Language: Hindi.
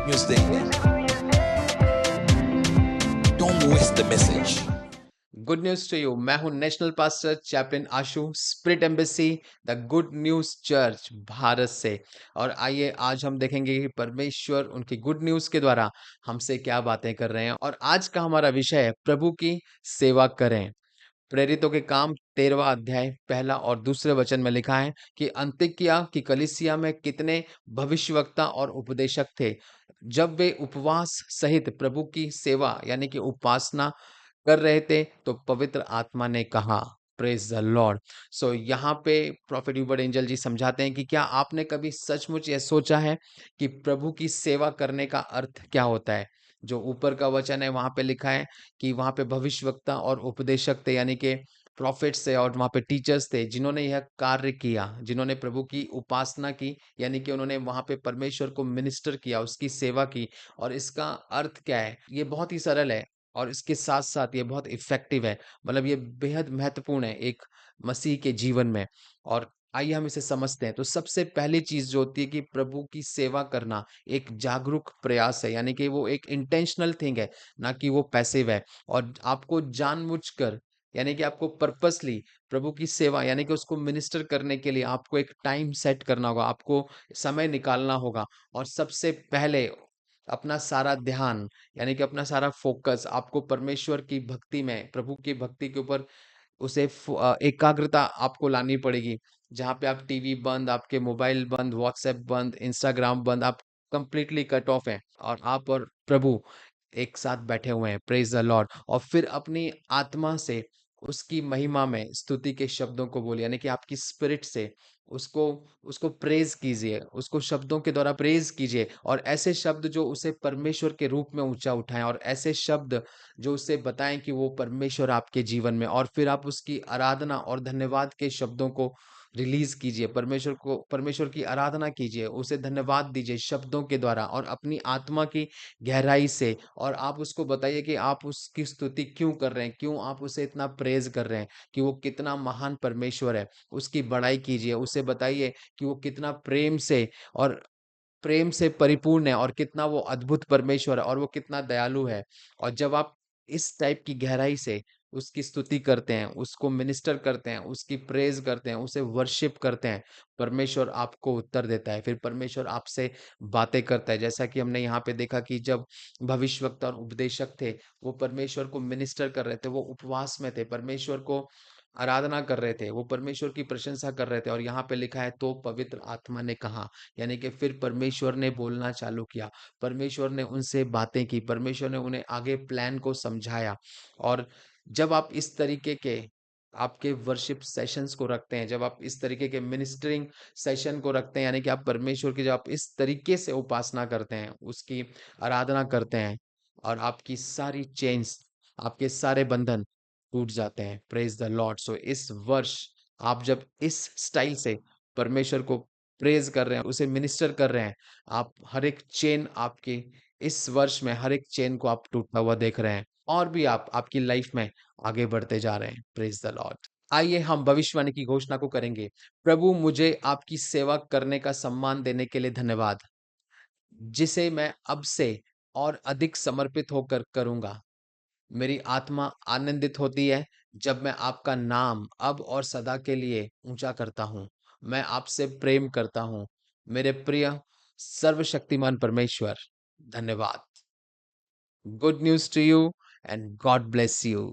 न्यूज देंगे। Don't miss the message. Good news to you. मैं हूं national pastor chaplain Ashu, spirit embassy, the good news church Bharat से। और आइए आज हम देखेंगे कि परमेश्वर उनकी गुड न्यूज के द्वारा हमसे क्या बातें कर रहे हैं। और आज का हमारा विषय है प्रभु की सेवा करें। प्रेरितों के काम 13वां अध्याय पहला और दूसरे वचन में लिखा है कि अंतिकिया की कलीसिया में कितने भविष्यवक्ता और उपदेशक थे। जब वे उपवास सहित प्रभु की सेवा यानी कि उपासना कर रहे थे तो पवित्र आत्मा ने कहा, प्रेज द लॉर्ड। सो यहाँ पे प्रॉफेट ह्यूबर्ट एंजल जी समझाते हैं कि क्या आपने कभी सचमुच यह सोचा है कि प्रभु की सेवा करने का अर्थ क्या होता है। जो ऊपर का वचन है वहां पे लिखा है कि वहां पे भविष्यवक्ता और उपदेशक थे यानी कि प्रॉफिट्स थे और वहां पे टीचर्स थे जिन्होंने यह कार्य किया, जिन्होंने प्रभु की उपासना की यानी कि उन्होंने वहां पे परमेश्वर को मिनिस्टर किया, उसकी सेवा की। और इसका अर्थ क्या है, ये बहुत ही सरल है और इसके साथ साथ ये बहुत इफेक्टिव है। मतलब ये बेहद महत्वपूर्ण है एक मसीह के जीवन में। और आइए हम इसे समझते हैं। तो सबसे पहली चीज जो होती है कि प्रभु की सेवा करना एक जागरूक प्रयास है यानी कि वो एक इंटेंशनल थिंग है, ना कि वो पैसिव है। और आपको जानबूझकर यानी कि आपको पर्पसली प्रभु की सेवा यानी कि उसको मिनिस्टर करने के लिए आपको एक टाइम सेट करना होगा, आपको समय निकालना होगा। और सबसे पहले अपना सारा ध्यान यानी कि अपना सारा फोकस आपको परमेश्वर की भक्ति में, प्रभु की भक्ति के ऊपर उसे एकाग्रता आपको लानी पड़ेगी। जहाँ पे आप टीवी बंद, आपके मोबाइल बंद, व्हाट्सएप बंद, इंस्टाग्राम बंद, आप कंप्लीटली कट ऑफ हैं और आप और प्रभु एक साथ बैठे हुए हैं। Praise the Lord. और फिर अपनी आत्मा से उसकी महिमा में स्तुति के शब्दों को बोलिए यानी कि आपकी स्पिरिट से उसको उसको प्रेज कीजिए, उसको शब्दों के द्वारा प्रेज कीजिए। और ऐसे शब्द जो उसे परमेश्वर के रूप में ऊंचा उठाएं और ऐसे शब्द जो उसे बताएं कि वो परमेश्वर आपके जीवन में। और फिर आप उसकी आराधना और धन्यवाद के शब्दों को रिलीज कीजिए, परमेश्वर को, परमेश्वर की आराधना कीजिए, उसे धन्यवाद दीजिए शब्दों के द्वारा और अपनी आत्मा की गहराई से। और आप उसको बताइए कि आप उसकी स्तुति क्यों कर रहे हैं, क्यों आप उसे इतना प्रेज कर रहे हैं, कि वो कितना महान परमेश्वर है। उसकी बड़ाई कीजिए, उसे बताइए कि वो कितना प्रेम से परिपूर्ण है और कितना वो अद्भुत परमेश्वर है और वो कितना दयालु है। और जब आप इस टाइप की गहराई से उसकी स्तुति करते हैं, उसको मिनिस्टर करते हैं, उसकी प्रेज करते हैं, उसे वर्शिप करते हैं, परमेश्वर आपको उत्तर देता है। फिर परमेश्वर आपसे बातें करता है। जैसा कि हमने यहाँ पे देखा कि जब भविष्यवक्ता और उपदेशक थे, वो परमेश्वर को मिनिस्टर कर रहे थे, वो उपवास में थे, परमेश्वर को आराधना कर रहे थे, वो परमेश्वर की प्रशंसा कर रहे थे। और यहाँ पे लिखा है तो पवित्र आत्मा ने कहा, यानी कि फिर परमेश्वर ने बोलना चालू किया, परमेश्वर ने उनसे बातें की, परमेश्वर ने उन्हें आगे प्लान को समझाया। और जब आप इस तरीके के आपके वर्शिप सेशंस को रखते हैं, जब आप इस तरीके के मिनिस्टरिंग सेशन को रखते हैं यानी कि आप परमेश्वर की जब आप इस तरीके से उपासना करते हैं, उसकी आराधना करते हैं, और आपकी सारी चेन्स, आपके सारे बंधन टूट जाते हैं। Praise the Lord. सो इस वर्ष आप जब इस स्टाइल से परमेश्वर को प्रेज कर रहे हैं, उसे मिनिस्टर कर रहे हैं, आप हर एक चेन आपकी इस वर्ष में हर एक चेन को आप टूटता हुआ देख रहे हैं और भी आप आपकी लाइफ में आगे बढ़ते जा रहे हैं। Praise the Lord. आइए हम भविष्यवाणी की घोषणा को करेंगे। प्रभु मुझे आपकी सेवा करने का सम्मान देने के लिए धन्यवाद, जिसे मैं अब से और अधिक समर्पित होकर करूंगा। मेरी आत्मा आनंदित होती है जब मैं आपका नाम अब और सदा के लिए ऊंचा करता हूँ। मैं आपसे प्रेम करता हूँ, मेरे प्रिय सर्वशक्तिमान परमेश्वर। धन्यवाद। Good news to you and God bless you.